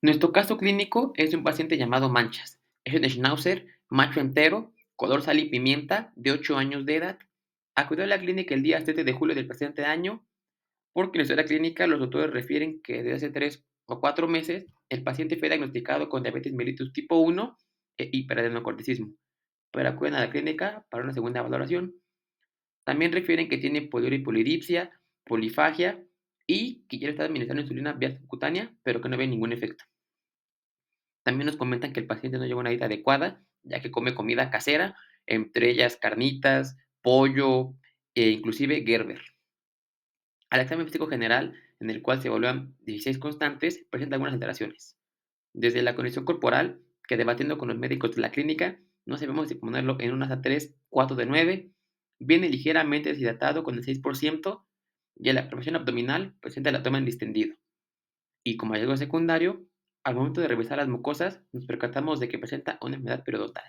Nuestro caso clínico es de un paciente llamado Manchas. Es un schnauzer, macho entero, color sal y pimienta, de 8 años de edad. Acudió a la clínica el día 7 de julio del presente año porque en la historia clínica los doctores refieren que desde hace 3 o 4 meses el paciente fue diagnosticado con diabetes mellitus tipo 1 e hiperadenocorticismo, pero acuden a la clínica para una segunda valoración. También refieren que tiene poliuria y polidipsia, polifagia y que ya le está administrando insulina vía subcutánea, pero que no ve ningún efecto. También nos comentan que el paciente no lleva una dieta adecuada, ya que come comida casera, entre ellas carnitas, pollo e inclusive Gerber. Al examen físico general, en el cual se evalúan 16 constantes, presenta algunas alteraciones. Desde la condición corporal, que debatiendo con los médicos de la clínica, no sabemos si ponerlo en un ASA 3, 4 de 9, viene ligeramente deshidratado con el 6%, y en la presión abdominal presenta el abdomen distendido. Y como hallazgo secundario, al momento de revisar las mucosas, nos percatamos de que presenta una enfermedad periodontal.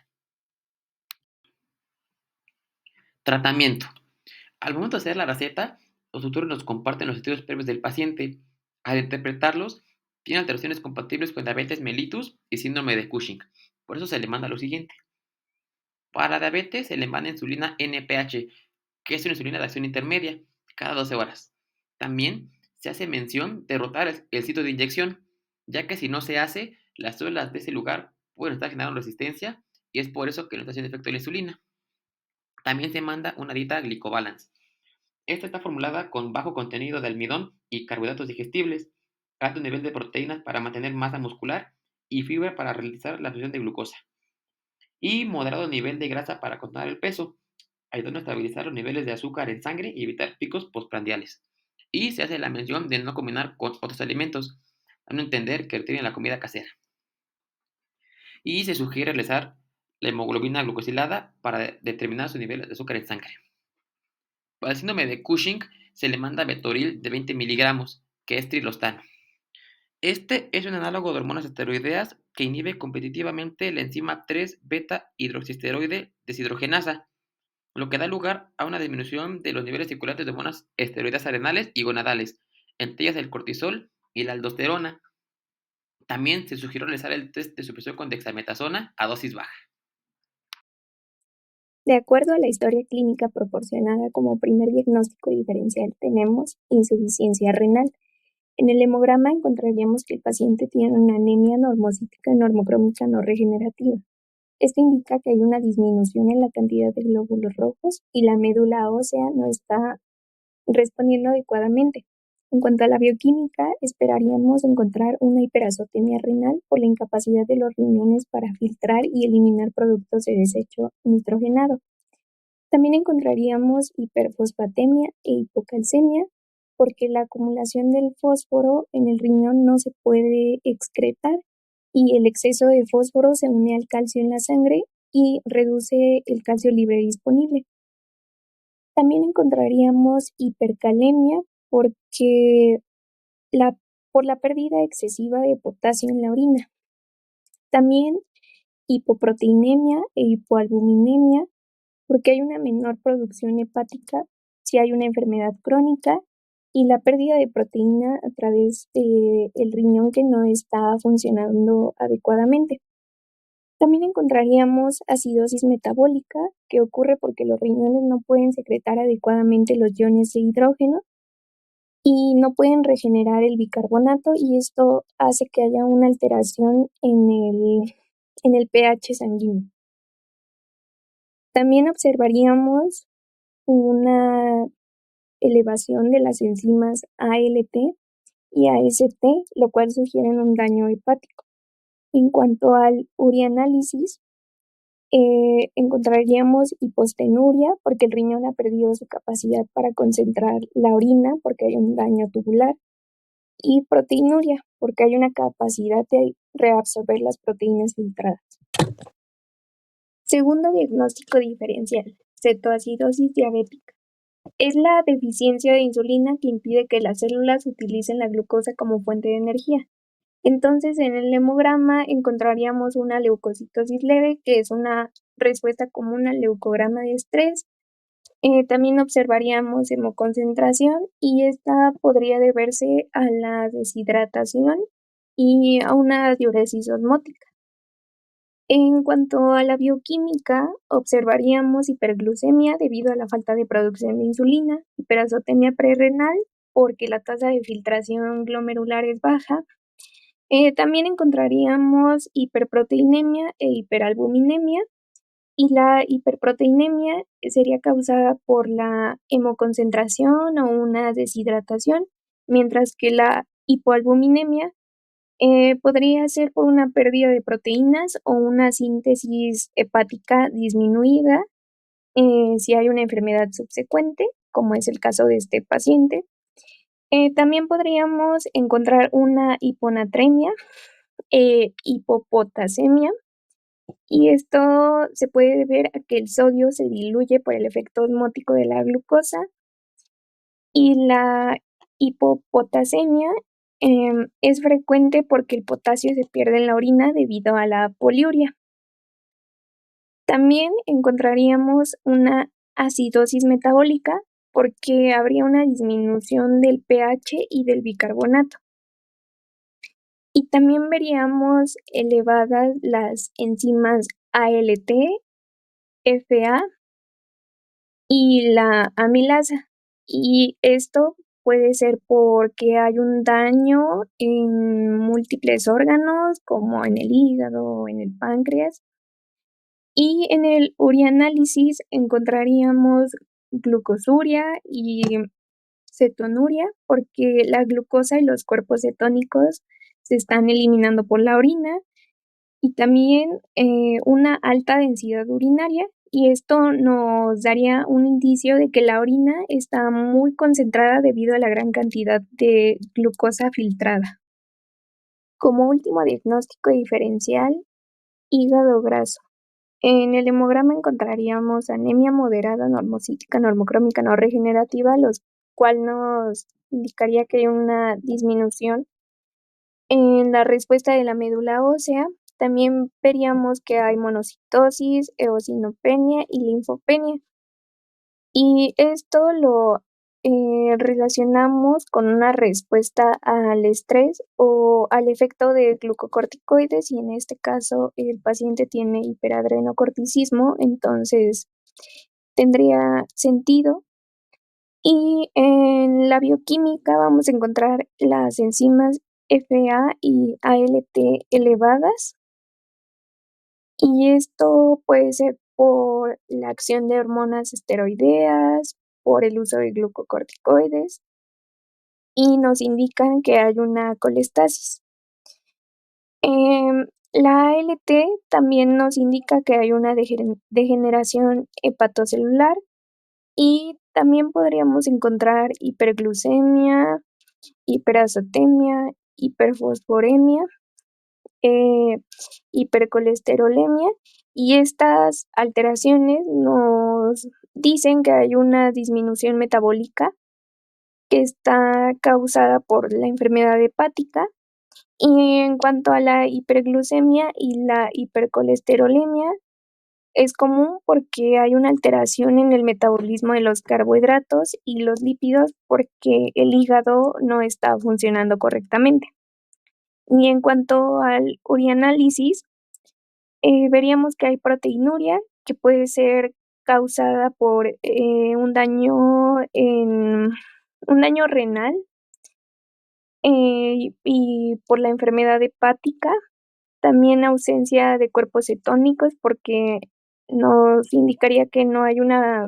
Tratamiento. Al momento de hacer la receta, los tutores nos comparten los estudios previos del paciente. Al interpretarlos, tiene alteraciones compatibles con diabetes mellitus y síndrome de Cushing. Por eso se le manda lo siguiente. Para la diabetes se le manda insulina NPH, que es una insulina de acción intermedia, cada 12 horas. También se hace mención de rotar el sitio de inyección, ya que si no se hace, las células de ese lugar pueden estar generando resistencia y es por eso que no está haciendo efecto la insulina. También se manda una dieta Glycobalance. Esta está formulada con bajo contenido de almidón y carbohidratos digestibles, alto nivel de proteínas para mantener masa muscular y fibra para realizar la absorción de glucosa, y moderado nivel de grasa para controlar el peso, ayudando a estabilizar los niveles de azúcar en sangre y evitar picos postprandiales. Y se hace la mención de no combinar con otros alimentos, dando a entender que retienen la comida casera. Y se sugiere realizar la hemoglobina glucosilada para determinar su nivel de azúcar en sangre. Para el síndrome de Cushing se le manda Betoril de 20 miligramos, que es trilostano. Este es un análogo de hormonas esteroideas que inhibe competitivamente la enzima 3 beta hidroxiesteroide deshidrogenasa, lo que da lugar a una disminución de los niveles circulantes de hormonas esteroideas adrenales y gonadales, entre ellas el cortisol y la aldosterona. También se sugirió realizar el test de supresión con dexametasona a dosis baja. De acuerdo a la historia clínica proporcionada como primer diagnóstico diferencial, tenemos insuficiencia renal. En el hemograma encontraríamos que el paciente tiene una anemia normocítica normocrómica no regenerativa. Esto indica que hay una disminución en la cantidad de glóbulos rojos y la médula ósea no está respondiendo adecuadamente. En cuanto a la bioquímica, esperaríamos encontrar una hiperazotemia renal por la incapacidad de los riñones para filtrar y eliminar productos de desecho nitrogenado. También encontraríamos hiperfosfatemia e hipocalcemia porque la acumulación del fósforo en el riñón no se puede excretar y el exceso de fósforo se une al calcio en la sangre y reduce el calcio libre disponible. También encontraríamos hipercalemia porque por la pérdida excesiva de potasio en la orina. También hipoproteinemia e hipoalbuminemia porque hay una menor producción hepática si hay una enfermedad crónica y la pérdida de proteína a través del riñón que no está funcionando adecuadamente. También encontraríamos acidosis metabólica, que ocurre porque los riñones no pueden secretar adecuadamente los iones de hidrógeno y no pueden regenerar el bicarbonato y esto hace que haya una alteración en el pH sanguíneo. También observaríamos una elevación de las enzimas ALT y AST, lo cual sugiere un daño hepático. En cuanto al urianálisis, encontraríamos hipostenuria porque el riñón ha perdido su capacidad para concentrar la orina porque hay un daño tubular y proteinuria porque hay una capacidad de reabsorber las proteínas filtradas. Segundo diagnóstico diferencial, cetoacidosis diabética. Es la deficiencia de insulina que impide que las células utilicen la glucosa como fuente de energía. Entonces, en el hemograma encontraríamos una leucocitosis leve, que es una respuesta común al leucograma de estrés. También observaríamos hemoconcentración y esta podría deberse a la deshidratación y a una diuresis osmótica. En cuanto a la bioquímica, observaríamos hiperglucemia debido a la falta de producción de insulina, hiperazotemia prerrenal porque la tasa de filtración glomerular es baja. También encontraríamos hiperproteinemia e hiperalbuminemia, y la hiperproteinemia sería causada por la hemoconcentración o una deshidratación, mientras que la hipoalbuminemia podría ser por una pérdida de proteínas o una síntesis hepática disminuida, si hay una enfermedad subsecuente, como es el caso de este paciente. También podríamos encontrar una hiponatremia, hipopotasemia, y esto se puede deber a que el sodio se diluye por el efecto osmótico de la glucosa, y la hipopotasemia es frecuente porque el potasio se pierde en la orina debido a la poliuria. También encontraríamos una acidosis metabólica porque habría una disminución del pH y del bicarbonato. Y también veríamos elevadas las enzimas ALT, FA y la amilasa. Y esto puede ser porque hay un daño en múltiples órganos, como en el hígado o en el páncreas. Y en el urianálisis encontraríamos glucosuria y cetonuria, porque la glucosa y los cuerpos cetónicos se están eliminando por la orina, y también una alta densidad urinaria, y esto nos daría un indicio de que la orina está muy concentrada debido a la gran cantidad de glucosa filtrada. Como último diagnóstico diferencial, hígado graso. En el hemograma encontraríamos anemia moderada, normocítica, normocrómica no regenerativa, lo cual nos indicaría que hay una disminución en la respuesta de la médula ósea. También veríamos que hay monocitosis, eosinopenia y linfopenia. Y esto lo relacionamos con una respuesta al estrés o al efecto de glucocorticoides, y en este caso el paciente tiene hiperadrenocorticismo, entonces tendría sentido. Y en la bioquímica vamos a encontrar las enzimas FA y ALT elevadas, y esto puede ser por la acción de hormonas esteroideas, por el uso de glucocorticoides, y nos indican que hay una colestasis. La ALT también nos indica que hay una degeneración hepatocelular, y también podríamos encontrar hiperglucemia, hiperazotemia, hiperfosforemia, eh, hipercolesterolemia, y estas alteraciones nos dicen que hay una disminución metabólica que está causada por la enfermedad hepática. Y en cuanto a la hiperglucemia y la hipercolesterolemia, es común porque hay una alteración en el metabolismo de los carbohidratos y los lípidos porque el hígado no está funcionando correctamente. Y en cuanto al urianálisis, veríamos que hay proteinuria, que puede ser causada por un daño renal, y por la enfermedad hepática. También ausencia de cuerpos cetónicos, porque nos indicaría que no hay una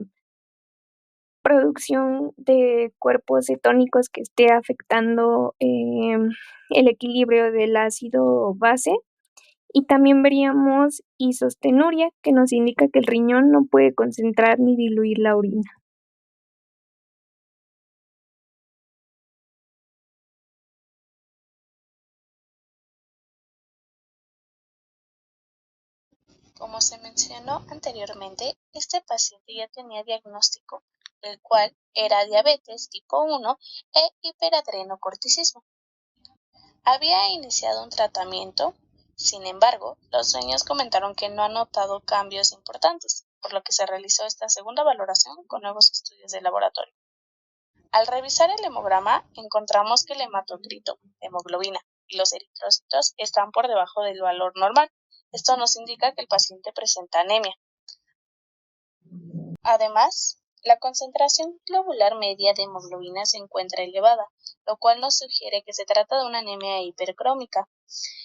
producción de cuerpos cetónicos que esté afectando el equilibrio del ácido base. Y también veríamos isostenuria, que nos indica que el riñón no puede concentrar ni diluir la orina. Como se mencionó anteriormente, este paciente ya tenía diagnóstico, el cual era diabetes tipo 1 e hiperadrenocorticismo. Había iniciado un tratamiento, sin embargo, los dueños comentaron que no han notado cambios importantes, por lo que se realizó esta segunda valoración con nuevos estudios de laboratorio. Al revisar el hemograma, encontramos que el hematocrito, hemoglobina, y los eritrocitos están por debajo del valor normal. Esto nos indica que el paciente presenta anemia. Además, la concentración globular media de hemoglobina se encuentra elevada, lo cual nos sugiere que se trata de una anemia hipercrómica,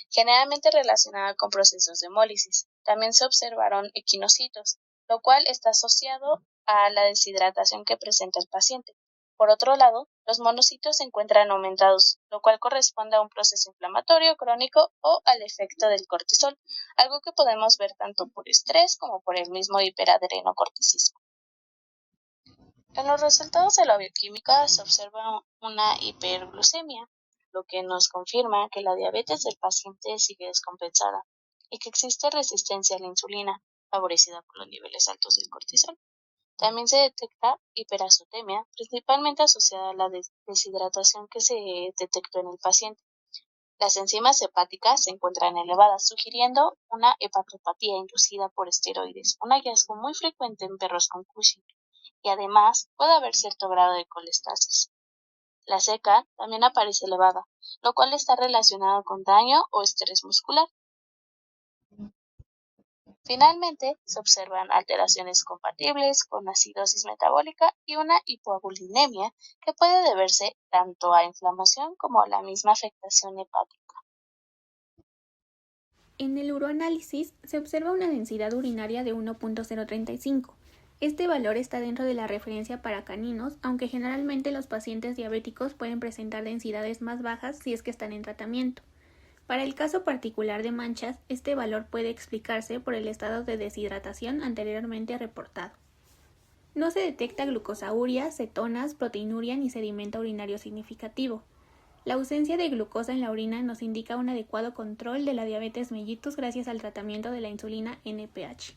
generalmente relacionada con procesos de hemólisis. También se observaron equinocitos, lo cual está asociado a la deshidratación que presenta el paciente. Por otro lado, los monocitos se encuentran aumentados, lo cual corresponde a un proceso inflamatorio crónico o al efecto del cortisol, algo que podemos ver tanto por estrés como por el mismo hiperadrenocorticismo. En los resultados de la bioquímica se observa una hiperglucemia, lo que nos confirma que la diabetes del paciente sigue descompensada y que existe resistencia a la insulina, favorecida por los niveles altos del cortisol. También se detecta hiperazotemia, principalmente asociada a la deshidratación que se detectó en el paciente. Las enzimas hepáticas se encuentran elevadas, sugiriendo una hepatopatía inducida por esteroides, un hallazgo muy frecuente en perros con Cushing, y además puede haber cierto grado de colestasis. La seca también aparece elevada, lo cual está relacionado con daño o estrés muscular. Finalmente, se observan alteraciones compatibles con acidosis metabólica y una hipoagulinemia que puede deberse tanto a inflamación como a la misma afectación hepática. En el uroanálisis se observa una densidad urinaria de 1.035. Este valor está dentro de la referencia para caninos, aunque generalmente los pacientes diabéticos pueden presentar densidades más bajas si es que están en tratamiento. Para el caso particular de manchas, este valor puede explicarse por el estado de deshidratación anteriormente reportado. No se detecta glucosauria, cetonas, proteinuria ni sedimento urinario significativo. La ausencia de glucosa en la orina nos indica un adecuado control de la diabetes mellitus gracias al tratamiento de la insulina NPH.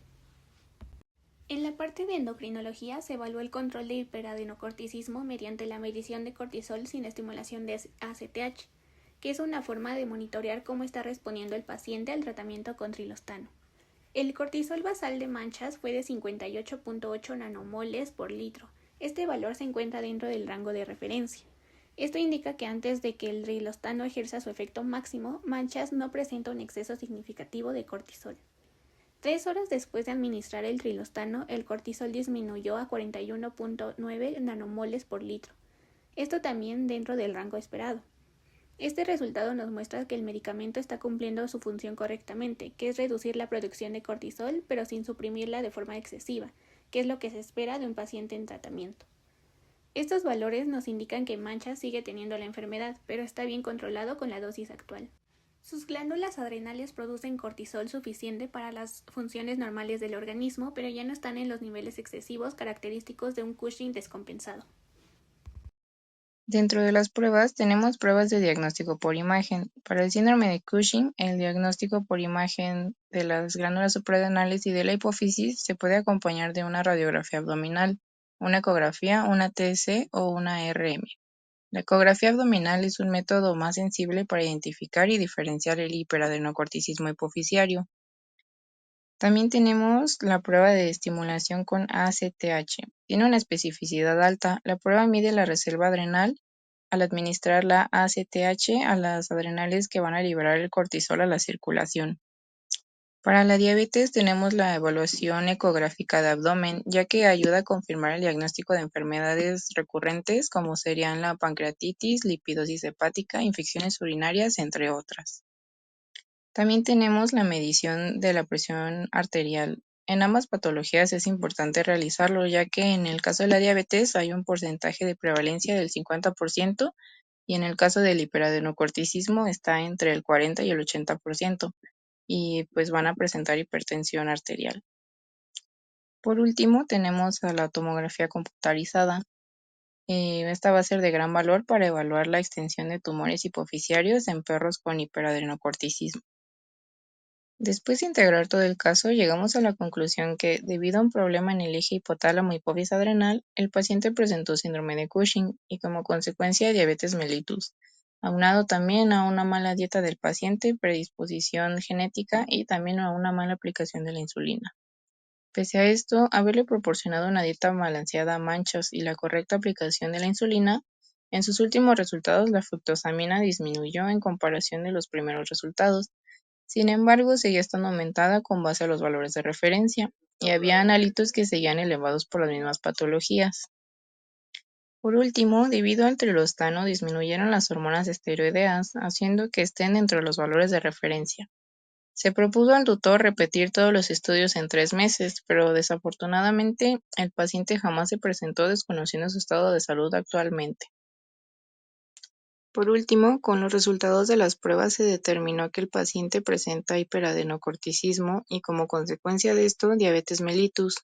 En la parte de endocrinología se evaluó el control de hiperadenocorticismo mediante la medición de cortisol sin estimulación de ACTH, que es una forma de monitorear cómo está respondiendo el paciente al tratamiento con trilostano. El cortisol basal de manchas fue de 58.8 nanomoles por litro. Este valor se encuentra dentro del rango de referencia. Esto indica que antes de que el trilostano ejerza su efecto máximo, manchas no presenta un exceso significativo de cortisol. 3 horas después de administrar el trilostano, el cortisol disminuyó a 41.9 nanomoles por litro. Esto también dentro del rango esperado. Este resultado nos muestra que el medicamento está cumpliendo su función correctamente, que es reducir la producción de cortisol, pero sin suprimirla de forma excesiva, que es lo que se espera de un paciente en tratamiento. Estos valores nos indican que Manchas sigue teniendo la enfermedad, pero está bien controlado con la dosis actual. Sus glándulas adrenales producen cortisol suficiente para las funciones normales del organismo, pero ya no están en los niveles excesivos característicos de un Cushing descompensado. Dentro de las pruebas tenemos pruebas de diagnóstico por imagen. Para el síndrome de Cushing, el diagnóstico por imagen de las glándulas suprarrenales y de la hipófisis se puede acompañar de una radiografía abdominal, una ecografía, una TSE o una RM. La ecografía abdominal es un método más sensible para identificar y diferenciar el hiperadenocorticismo hipofisiario. También tenemos la prueba de estimulación con ACTH. Tiene una especificidad alta. La prueba mide la reserva adrenal al administrar la ACTH a las adrenales que van a liberar el cortisol a la circulación. Para la diabetes tenemos la evaluación ecográfica de abdomen, ya que ayuda a confirmar el diagnóstico de enfermedades recurrentes como serían la pancreatitis, lipidosis hepática, infecciones urinarias, entre otras. También tenemos la medición de la presión arterial. En ambas patologías es importante realizarlo, ya que en el caso de la diabetes hay un porcentaje de prevalencia del 50% y en el caso del hiperadenocorticismo está entre el 40 y el 80% y pues van a presentar hipertensión arterial. Por último, tenemos a la tomografía computarizada. Esta va a ser de gran valor para evaluar la extensión de tumores hipofisiarios en perros con hiperadenocorticismo. Después de integrar todo el caso, llegamos a la conclusión que, debido a un problema en el eje hipotálamo-hipófisis adrenal, el paciente presentó síndrome de Cushing y como consecuencia diabetes mellitus, aunado también a una mala dieta del paciente, predisposición genética y también a una mala aplicación de la insulina. Pese a esto, haberle proporcionado una dieta balanceada a manchas y la correcta aplicación de la insulina, En sus últimos resultados, la fructosamina disminuyó en comparación de los primeros resultados. Sin embargo, seguía estando aumentada con base a los valores de referencia, y había analitos que seguían elevados por las mismas patologías. Por último, debido al trilostano, disminuyeron las hormonas esteroideas, haciendo que estén entre los valores de referencia. Se propuso al tutor repetir todos los estudios en 3 meses, pero desafortunadamente el paciente jamás se presentó, desconociendo su estado de salud actualmente. Por último, con los resultados de las pruebas se determinó que el paciente presenta hiperadenocorticismo y, como consecuencia de esto, diabetes mellitus.